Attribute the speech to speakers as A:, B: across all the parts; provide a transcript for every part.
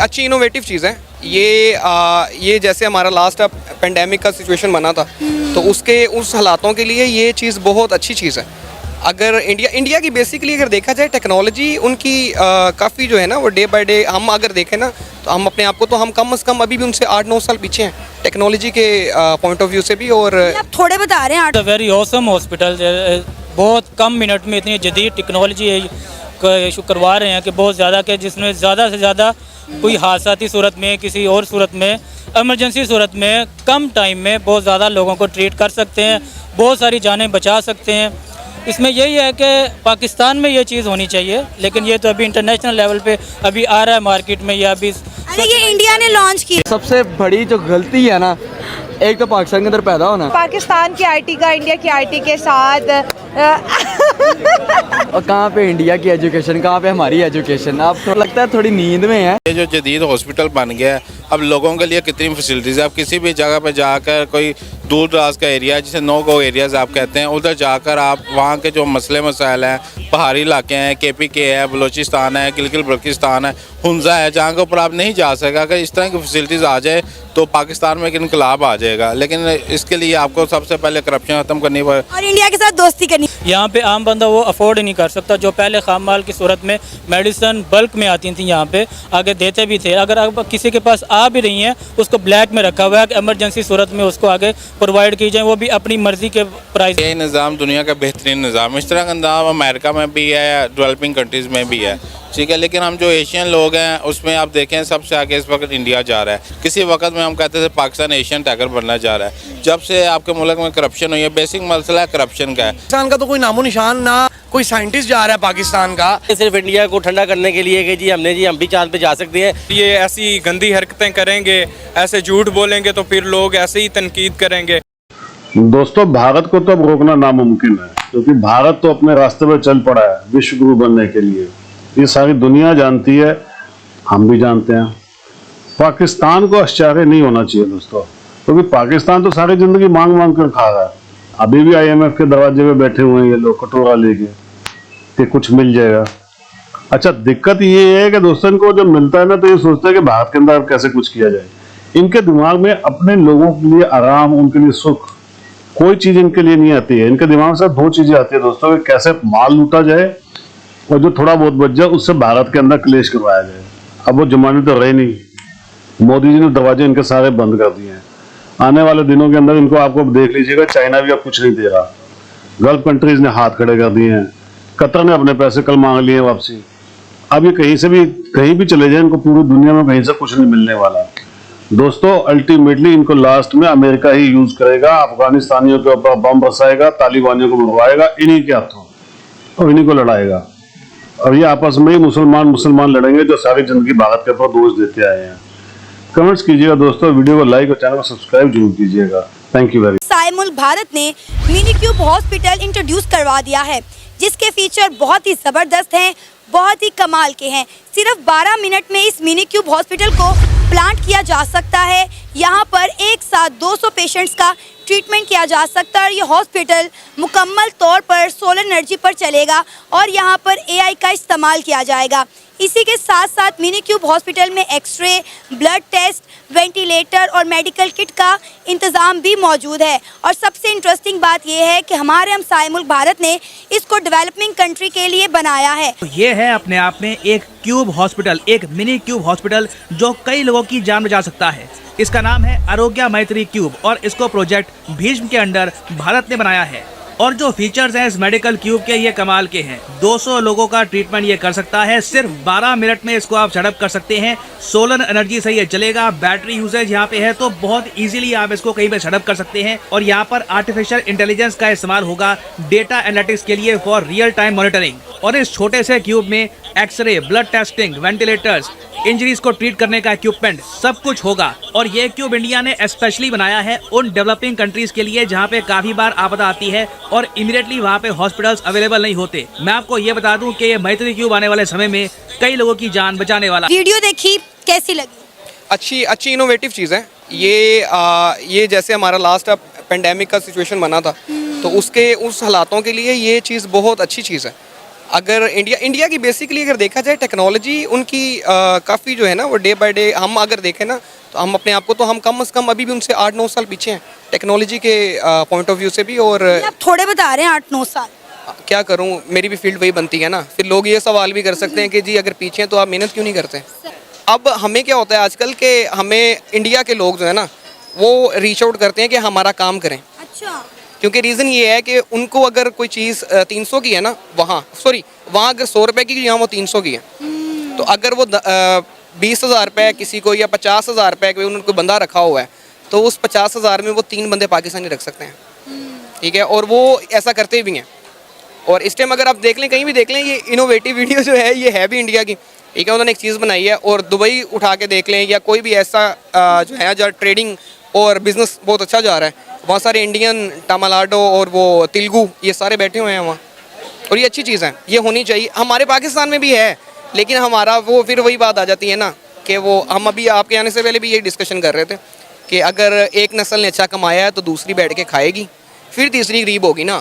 A: अच्छी इनोवेटिव चीज़ है ये जैसे हमारा लास्ट पेंडेमिक का सिचुएशन बना था, तो उसके उस हालातों के लिए ये चीज़ बहुत अच्छी चीज़ है। अगर इंडिया की बेसिकली अगर देखा जाए टेक्नोलॉजी उनकी काफ़ी जो है ना वो डे बाय डे, हम अगर देखें ना तो हम अपने आप को तो हम कम से कम अभी भी उनसे 8-9 साल पीछे हैं टेक्नोलॉजी के पॉइंट ऑफ व्यू से भी। और
B: आप थोड़े बता रहे हैं।
C: वेरी ऑसम हॉस्पिटल, बहुत कम मिनट में इतनी जदीद टेक्नोलॉजी करवा रहे हैं कि बहुत ज़्यादा कि जिसमें ज़्यादा से ज़्यादा कोई हादसाती सूरत में, किसी और सूरत में, इमरजेंसी सूरत में कम टाइम में बहुत ज़्यादा लोगों को ट्रीट कर सकते हैं, बहुत सारी जानें बचा सकते हैं। इसमें यही है कि पाकिस्तान में ये चीज़ होनी चाहिए, लेकिन ये तो अभी इंटरनेशनल लेवल पे अभी आ रहा है मार्केट में, या अभी
B: ये इंडिया ने लॉन्च की।
D: सबसे बड़ी जो गलती है ना, एक तो पाकिस्तान के अंदर पैदा होना,
E: पाकिस्तान की आईटी का इंडिया की आईटी के साथ
D: और कहाँ पे इंडिया की एजुकेशन, कहाँ पे हमारी एजुकेशन। अब तो लगता है थोड़ी नींद में है।
F: ये जो जदीद हॉस्पिटल बन गया है, अब लोगों के लिए कितनी फैसिलिटीज़ है। आप किसी भी जगह पर जाकर, कोई दूर दराज का एरिया जिसे नो गो एरियाज़ आप कहते हैं, उधर जाकर आप वहाँ के जो मसले मसाइल हैं, पहाड़ी इलाके हैं, KPK है, बलूचिस्तान है, गिलगित बल्तिस्तान है, हुंजा है, जहाँ के ऊपर आप नहीं जा सका। अगर इस तरह की फैसिलिटीज़ आ जाए तो पाकिस्तान में एक इनकलाब आ जाएगा, लेकिन इसके लिए आपको सबसे पहले करप्शन ख़त्म करनी पड़ेगी
B: और इंडिया के साथ दोस्ती करनी।
C: यहाँ पे आम बंदा वो अफोर्ड नहीं कर सकता। जो पहले खाम माल की सूरत में मेडिसन बल्क में आती थी, यहाँ पे आगे देते भी थे। अगर अब किसी के पास आ भी रही हैं, उसको ब्लैक में रखा हुआ है कि इमरजेंसी सूरत में उसको आगे प्रोवाइड की जाए, वो भी अपनी मर्जी के प्राइस।
F: ये निज़ाम दुनिया का बेहतरीन निज़ाम, इस तरह का निज़ाम अमेरिका में भी है, डेवलपिंग कंट्रीज़ में भी है, ठीक है। लेकिन हम जो एशियन लोग हैं उसमें आप देखें सबसे आगे इस वक्त इंडिया जा रहा है। किसी वक्त में हम कहते थे पाकिस्तान एशियन टाइगर बनना जा रहा है। जब से आपके मुल्क में करप्शन हुई है, बेसिक मसला करप्शन का है।
G: पाकिस्तान का तो कोई नामो निशान ना, कोई साइंटिस्ट जा रहा है पाकिस्तान का।
H: सिर्फ इंडिया को ठंडा करने के लिए कि हम भी चांद पे जा सकते हैं।
I: ये ऐसी गंदी हरकतें करेंगे, ऐसे झूठ बोलेंगे तो फिर लोग ऐसे ही तनकीद करेंगे।
J: दोस्तों, भारत को तो अब रोकना नामुमकिन है, क्योंकि भारत तो अपने रास्ते पर चल पड़ा है विश्व गुरु बनने के लिए। ये सारी दुनिया जानती है, हम भी जानते हैं। पाकिस्तान को आश्चर्य नहीं होना चाहिए दोस्तों, क्योंकि पाकिस्तान तो सारी जिंदगी मांग मांग कर खा रहा है। अभी भी IMF के दरवाजे पे बैठे हुए हैं ये लोग कटोरा लेके कि कुछ मिल जाएगा। अच्छा, दिक्कत ये है कि दोस्तों इनको जब मिलता है ना तो ये सोचते हैं कि भारत के अंदर कैसे कुछ किया जाए। इनके दिमाग में अपने लोगों के लिए आराम, उनके लिए सुख, कोई चीज इनके लिए नहीं आती है। इनके दिमाग से 2 चीजें आती है दोस्तों, कि कैसे माल लूटा जाए और जो थोड़ा बहुत बच जाए उससे भारत के अंदर क्लेश करवाया जाए। अब वो जमाने तो रहे नहीं, मोदी जी ने दरवाजे इनके सारे बंद कर दिए हैं। आने वाले दिनों के अंदर इनको आपको देख लीजिएगा, चाइना भी अब कुछ नहीं दे रहा, गल्फ कंट्रीज ने हाथ खड़े कर दिए हैं, कतर ने अपने पैसे कल मांग लिए वापसी। अब ये कहीं भी चले जाए, इनको पूरी दुनिया में कहीं से कुछ नहीं मिलने वाला। दोस्तों, अल्टीमेटली इनको लास्ट में अमेरिका ही यूज करेगा, अफगानिस्तानियों के ऊपर बम बरसाएगा, तालिबानियों को मरवाएगा इन्हीं के हाथों और इन्हीं को लड़ाएगा। और ये आपस में ही मुसलमान लड़ेंगे जो सारी जिंदगी भारत के ऊपर दोष देते आए हैं। कमेंट्स कीजिएगा दोस्तों, वीडियो को लाइक और चैनल को सब्सक्राइब जरूर कीजिएगा। Thank you very much.
B: Sai मुल्क भारत ने मिनीक्यूब हॉस्पिटल इंट्रोड्यूस करवा दिया है, जिसके फीचर बहुत ही जबरदस्त हैं, बहुत ही कमाल के हैं। सिर्फ 12 मिनट में इस मिनीक्यूब हॉस्पिटल को प्लांट किया जा सकता है। यहाँ पर एक साथ 200 पेशेंट्स का ट्रीटमेंट किया जा सकता है। और ये हॉस्पिटल मुकम्मल तौर पर सोलर एनर्जी पर चलेगा और यहाँ पर AI का इस्तेमाल किया जाएगा। इसी के साथ साथ मिनीक्यूब हॉस्पिटल में एक्सरे, ब्लड टेस्ट, वेंटिलेटर और मेडिकल किट का इंतज़ाम भी मौजूद है। और सबसे इंटरेस्टिंग बात यह है कि हमारे हमसाए मुल्क भारत ने इसको डेवलपिंग कंट्री के लिए बनाया है।
K: ये है अपने आप में एक क्यूब हॉस्पिटल, एक मिनी क्यूब हॉस्पिटल जो कई लोगों की जान बचा सकता है। इसका नाम है आरोग्य मैत्री क्यूब और इसको प्रोजेक्ट भीष्म के अंडर भारत ने बनाया है। और जो फीचर्स हैं इस मेडिकल क्यूब के ये कमाल के हैं। 200 लोगों का ट्रीटमेंट ये कर सकता है। सिर्फ 12 मिनट में इसको आप सेटअप कर सकते हैं। सोलर एनर्जी से ये चलेगा। बैटरी यूसेज यहाँ पे है तो बहुत इजीली आप इसको कहीं पे सेटअप कर सकते हैं। और यहाँ पर आर्टिफिशियल इंटेलिजेंस का इस्तेमाल होगा डेटा एनालिटिक्स के लिए फॉर रियल टाइम मॉनिटरिंग। और इस छोटे से क्यूब में x ray, blood testing, ventilators, injuries को ट्रीट करने का इक्विपमेंट सब कुछ होगा। और ये क्यूब इंडिया ने स्पेशली बनाया है उन डेवलपिंग कंट्रीज के लिए जहाँ पे काफी बार आपदा आती है और इमीडिएटली वहाँ पे हॉस्पिटल्स अवेलेबल नहीं होते। मैं आपको ये बता दूं कि ये मैत्री क्यूब आने वाले समय में कई लोगों की जान बचाने वाला।
B: वीडियो देखी, कैसी लगी?
A: अच्छी इनोवेटिव चीज़ है ये जैसे हमारा लास्ट पेंडेमिक का सिचुएशन बना था, तो उसके उस हालातों के लिए ये चीज़ बहुत अच्छी चीज़ है। अगर इंडिया की बेसिकली अगर देखा जाए टेक्नोलॉजी उनकी काफ़ी जो है ना वो डे बाय डे हम अगर देखें ना तो हम अपने आप को तो हम कम से कम अभी भी उनसे 8-9 साल पीछे हैं टेक्नोलॉजी के पॉइंट ऑफ व्यू से भी। और
B: आप थोड़े बता रहे हैं 8-9 साल।
A: क्या करूं, मेरी भी फील्ड वही बनती है ना। फिर लोग ये सवाल भी कर सकते हैं कि जी अगर पीछे हैं तो आप मेहनत क्यों नहीं करते। अब हमें क्या होता है आजकल के हमें इंडिया के लोग जो है ना वो रीच आउट करते हैं कि हमारा काम करें।
B: अच्छा।
A: क्योंकि रीज़न ये है कि उनको अगर कोई चीज़ 300 की है ना वहाँ अगर 100 रुपये की यहाँ वो 300 की है, तो अगर वो 20,000 रुपये किसी को या 50,000 रुपये कोई उनको बंदा रखा हुआ है तो उस 50,000 में वो 3 बंदे पाकिस्तानी रख सकते हैं। ठीक है, और वो ऐसा करते भी हैं। और इस टाइम अगर आप देख लें, कहीं भी देख लें, ये इनोवेटिव वीडियो जो है ये है भी इंडिया की। ठीक है, उन्होंने एक चीज़ बनाई है। और दुबई उठा के देख लें या कोई भी ऐसा जो है जहाँ ट्रेडिंग और बिज़नेस बहुत अच्छा जा रहा है, वहाँ सारे इंडियन, तमिलनाडु और वो तेलुगु ये सारे बैठे हुए हैं वहाँ। और ये अच्छी चीज़ है, ये होनी चाहिए। हमारे पाकिस्तान में भी है, लेकिन हमारा वो फिर वही बात आ जाती है ना कि वो हम अभी आपके आने से पहले भी यही डिस्कशन कर रहे थे कि अगर एक नस्ल ने अच्छा कमाया है तो दूसरी बैठ के खाएगी, फिर तीसरी गरीब होगी ना,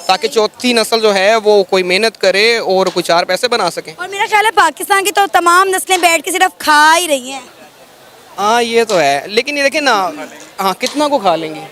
A: ताकि चौथी नस्ल जो है वो कोई मेहनत करे और कुछ 4 पैसे बना सके।
B: और मेरा ख्याल है पाकिस्तान की तो तमाम नस्लें बैठ के सिर्फ खा ही रही हैं।
A: हाँ ये तो है, लेकिन ये देखें ना, हाँ कितना को खा लेंगे,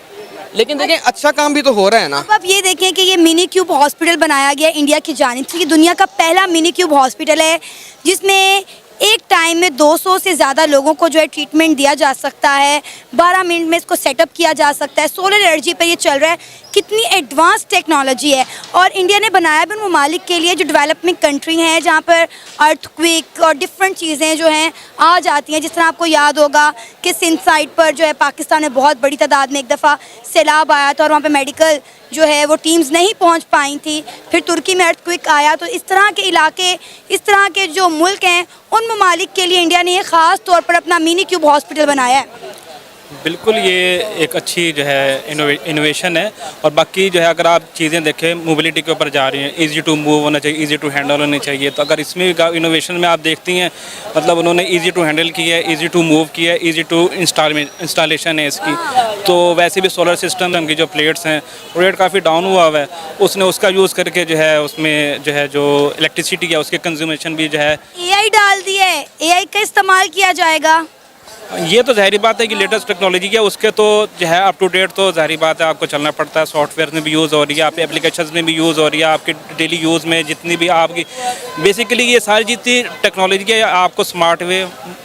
A: लेकिन देखें अच्छा काम भी तो हो रहा है ना।
B: अब आप ये देखें कि ये मिनी क्यूब हॉस्पिटल बनाया गया इंडिया की जानिब से। ये दुनिया का पहला मिनी क्यूब हॉस्पिटल है जिसमें एक टाइम में 200 से ज़्यादा लोगों को जो है ट्रीटमेंट दिया जा सकता है। 12 मिनट में इसको सेटअप किया जा सकता है। सोलर एनर्जी पे ये चल रहा है। कितनी एडवांस टेक्नोलॉजी है। और इंडिया ने बनाया भी उन ममालिक के लिए जो डेवलपिंग कंट्री हैं, जहाँ पर अर्थक्वेक और डिफरेंट चीज़ें जो हैं आ जाती हैं। जिस तरह आपको याद होगा कि सिंध साइड पर जो है पाकिस्तान में बहुत बड़ी तादाद में एक दफ़ा सैलाब आया था और वहाँ पर मेडिकल जो है वो टीम्स नहीं पहुंच पाई थी। फिर तुर्की में अर्थक्वेक आया। तो इस तरह के इलाके, इस तरह के जो मुल्क हैं, उन ममालिक के लिए इंडिया ने ये ख़ास तौर पर अपना मिनी क्यूब हॉस्पिटल बनाया है।
C: बिल्कुल, ये एक अच्छी जो है इनोवेशन है। और बाकी जो है अगर आप चीज़ें देखें, मोबिलिटी के ऊपर जा रही हैं, इजी टू मूव होना चाहिए, इजी टू हैंडल होनी चाहिए। तो अगर इसमें इनोवेशन में आप देखती हैं, मतलब उन्होंने इजी टू हैंडल किया है, इजी टू मूव किया है, इजी टू इंस्टॉलेशन है इसकी। तो वैसे भी सोलर सिस्टम की जो प्लेट्स हैं वो रेट काफ़ी डाउन हुआ हुआ है, उसने उसका यूज़ करके जो है उसमें जो है जो इलेक्ट्रिसिटी है उसके कंज्यूमेशन भी जो है
B: AI डाल दी है, AI का इस्तेमाल किया जाएगा।
C: ये तो ज़ाहिर बात है कि लेटेस्ट टेक्नोलॉजी है, उसके तो जो है अप टू डेट तो ज़ाहिर बात है आपको चलना पड़ता है। सॉफ्टवेयर में भी यूज़ हो रही है, आपके एप्लीकेशंस में भी यूज़ हो रही है, आपके डेली यूज़ में जितनी भी आपकी बेसिकली ये सारी जितनी टेक्नोलॉजी है आपको स्मार्ट वे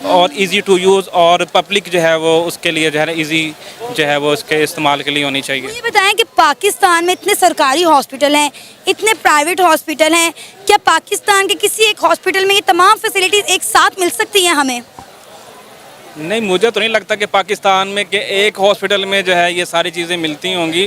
C: और इजी टू यूज़ और पब्लिक जो है वो उसके लिए जो है ना ईजी जो है वो उसके इस्तेमाल के लिए होनी चाहिए।
B: ये बताएं कि पाकिस्तान में इतने सरकारी हॉस्पिटल हैं, इतने प्राइवेट हॉस्पिटल हैं, क्या पाकिस्तान के किसी एक हॉस्पिटल में ये तमाम फैसिलिटीज़ एक साथ मिल सकती हैं हमें?
C: नहीं, मुझे तो नहीं लगता कि पाकिस्तान में कि एक हॉस्पिटल में जो है ये सारी चीज़ें मिलती होंगी।